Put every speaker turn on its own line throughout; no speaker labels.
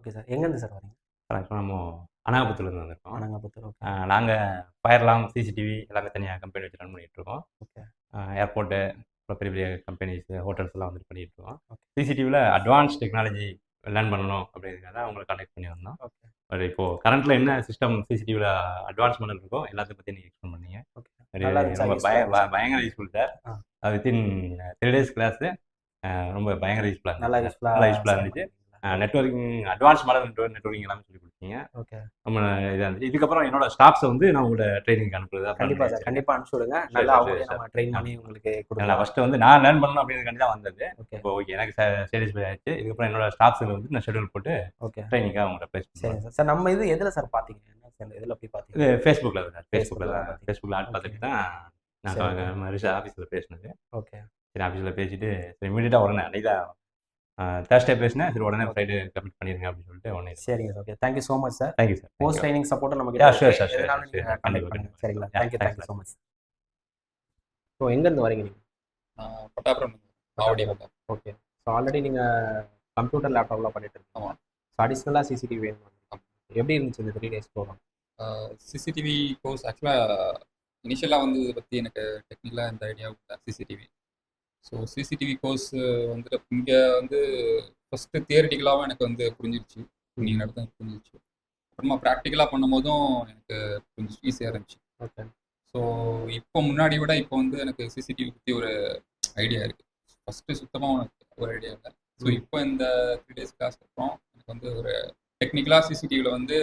Okay sir. எங்கேருந்து sir வரீங்க?
இப்போ நம்ம அனாகபுரத்துலேருந்து வந்திருக்கோம்.
அனகாபுத்தூர். ஓகே.
நாங்கள் ஃபயர் அலார்ம், சிசிடிவி எல்லாமே தனியாக கம்பெனி வச்சு ரன் பண்ணிகிட்ருக்கோம்.
ஓகே.
ஏர்போர்ட்டு, அப்புறம் பெரிய பெரிய கம்பெனிஸு, ஹோட்டல்ஸ் எல்லாம் வந்துட்டு பண்ணிகிட்ருக்கோம்.
ஓகே.
சிசிடிவியில் அட்வான்ஸ் டெக்னாலஜி லேர்ன் பண்ணணும் அப்படிங்கிறதுக்காக தான் உங்களை கான்டாக்ட் பண்ணி வந்தோம்.
ஓகே.
பட் இப்போது கரண்ட்டில் என்ன சிஸ்டம் சிசிடிவியில் அட்வான்ஸ்மெண்ட் இருக்கோ எல்லாத்தையும் பற்றி நீங்கள் எக்ஸ்பிளைன் பண்ணீங்க.
ஓகே. நல்லா இருந்துச்சா?
ரொம்ப
யூஸ்ஃபுல்லா இருந்துச்சா?
பயங்கர யூஸ்ஃபுல் சார்.
ஆ.
அது வித்தின் 3 days கிளாஸு ரொம்ப பயங்கர யூஸ்ஃபுல்லாக
நல்லா
இருந்துச்சு.
யூஸ்ஃபுல்லா
நல்லா யூஸ்ஃபுல்லாக இருந்துச்சு. நெட்வொர்க்கிங் அட்வான்ஸ் மாடல் நெட்வொர்க்கிங் எல்லாமே சொல்லிக் கொடுத்தீங்க.
ஓகே.
ரொம்ப இதாக இருந்துச்சு. இதுக்கப்புறம் என்னோட ஸ்டாஃப்ஸை வந்து நான் உங்களோட ட்ரைனிங்க்கு அனுப்புறதா
கண்டிப்பா சார். கண்டிப்பா அனுப்பிச்சு விடுங்க.
சரி
நல்லா
சார்,
அவங்களே
சரி
நம்ம
சார்.
ட்ரெயின் பண்ணி உங்களுக்கு
நான்
குடுக்கலாம்.
ஃபஸ்ட்டு வந்து நான் லேர்ன் பண்ணணும் அப்படிங்கிறதுக்காண்டி தான் வந்தது.
ஓகே.
இப்போ ஓகே எனக்கு சாட்டிஸ்ஃபை ஆயிடுச்சு. இதுக்கப்புறம் என்னோட ஸ்டாஃப்ஸுக்கு வந்து நான் ஷெட்யூல் போட்டு
ஓகே.
ட்ரைனிங்காக அவங்கள ப்ளேஸ்
சரிங்க
பண்ணுவேன்.
சார். சார் நம்ம இது எதுல சார் பார்த்தீங்க? என்ன சார் எதுல போய் பார்த்தீங்க?
இது ஃபேஸ்புக்கில் தான் சார். ஃபேஸ்புக்கில் தான்
பார்த்தீங்க.
ஃபேஸ்புக்கில் ஆட்
ஓகே.
பார்த்துட்டு தான் நான்
சரி.
ஆஃபீஸில் பேசினது.
ஓகே.
சரி ஆஃபீஸில் பேசிட்டு சரி இமீடியட்டாக உடனே அன்றைக்கி தான் தேர்ஸ்டே பேசினேன். சரி உடனே
ஓகே.
ஃப்ரைடே கம்ப்ளீட் பண்ணிடுங்க அப்படின்னு சொல்லிட்டு உடனே
சரிங்க sir. Okay. Thank you so much sir.
Thank you sir.
Post training சப்போர்ட்டும் நம்ம
யா
கிட்ட
ஷூர்
இருக்கு.
சார், ஷூர்
எதுனாலும்
சார்,
நீங்க
ஷூர்.
கான்டாக்ட்
கண்டிப்பாக
பண்ணுங்க.
கண்டிப்பாக.
சரிங்களா?
யா
thank you
thanks
so
sir.
Much. So எங்கேருந்து வரீங்க நீங்க?
பட்டாபுரம் மாவடி பக்கம்.
ஓகே. ஸோ ஆல்ரெடி நீங்க கம்ப்யூட்டர் லேப்டாப்லாம் பண்ணிட்டு இருக்கீங்க.
ஆமாம்.
ஸோ அடிஷ்னலாக சிசிடிவி வேணும். எப்படி இருந்துச்சு இந்த 3 days ப்ரோக்ராம்?
சிசிடிவி கோர்ஸ் ஆக்சுவலாக இனிஷியலாக வந்து இதை பற்றி எனக்கு டெக்னிக்கலாக இந்த ஐடியா இல்லை சிசிடிவி. ஸோ சிசிடிவி கோர்ஸ் வந்துட்டு இங்கே வந்து ஃபஸ்ட்டு தியரிட்டிக்கலாகவும் எனக்கு வந்து புரிஞ்சிருச்சு. நீங்கள் நடத்த புரிஞ்சிருச்சு. அப்புறமா ப்ராக்டிக்கலாக பண்ணும்போதும் எனக்கு கொஞ்சம் ஈஸியாக இருந்துச்சு.
ஓகே.
ஸோ இப்போ முன்னாடி விட இப்போ வந்து எனக்கு சிசிடிவி பற்றி ஒரு ஐடியா இருக்குது. ஃபஸ்ட்டு சுத்தமாக எனக்கு ஒரு ஐடியா இல்லை. ஸோ இப்போ இந்த 3 days கிளாஸ்க்கு அப்புறம் எனக்கு வந்து ஒரு டெக்னிக்கலாக சிசிடிவியில் வந்து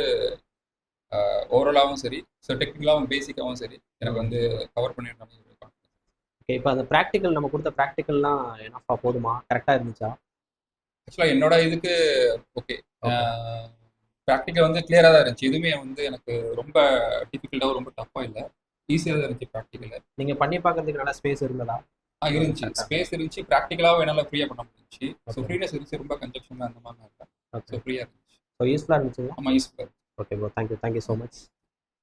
ஓவராலாகவும் சரி, ஸோ டெக்னிக்கலாகவும் பேசிக்காகவும் சரி எனக்கு வந்து கவர் பண்ணியிருந்தாலும்
ஓகே. இப்போ அந்த ப்ராக்டிக்கல் நம்ம கொடுத்த ப்ராக்டிக்கல்லாம் என்னப்பா போதுமா? கரெக்டாக இருந்துச்சா?
ஆக்சுவலாக என்னோட இதுக்கு ஓகே. ப்ராக்டிக்கல் வந்து கிளியராக தான் இருந்துச்சு. எதுவுமே வந்து எனக்கு ரொம்ப டிஃபிகல்ட்டாகவும் ரொம்ப டஃப்பாக இல்லை. ஈஸியாக தான் இருந்துச்சு ப்ராக்டிக்கல்.
நீங்கள் பண்ணி பார்க்கறதுக்கு நல்லா ஸ்பேஸ் இருந்ததா?
இருந்துச்சு. ஸ்பேஸ் இருந்துச்சு. ப்ராக்டிக்கலாகவும் என்னால் ஃப்ரீயாக பண்ண முடிஞ்சிச்சு. ஸோ ஃப்ரீனஸ் இருந்துச்சு. ரொம்ப கன்ஜெக்ஷன் அந்த மாதிரிலாம் இல்லை. ஸோ ஃப்ரீயாக இருந்துச்சு.
ஸோ யூஸ்ஃபுல்லாக இருந்துச்சுங்களா?
ஆமாம் யூஸ்ஃபுல்லாக இருந்துச்சு.
Okay bro. Thank you so much.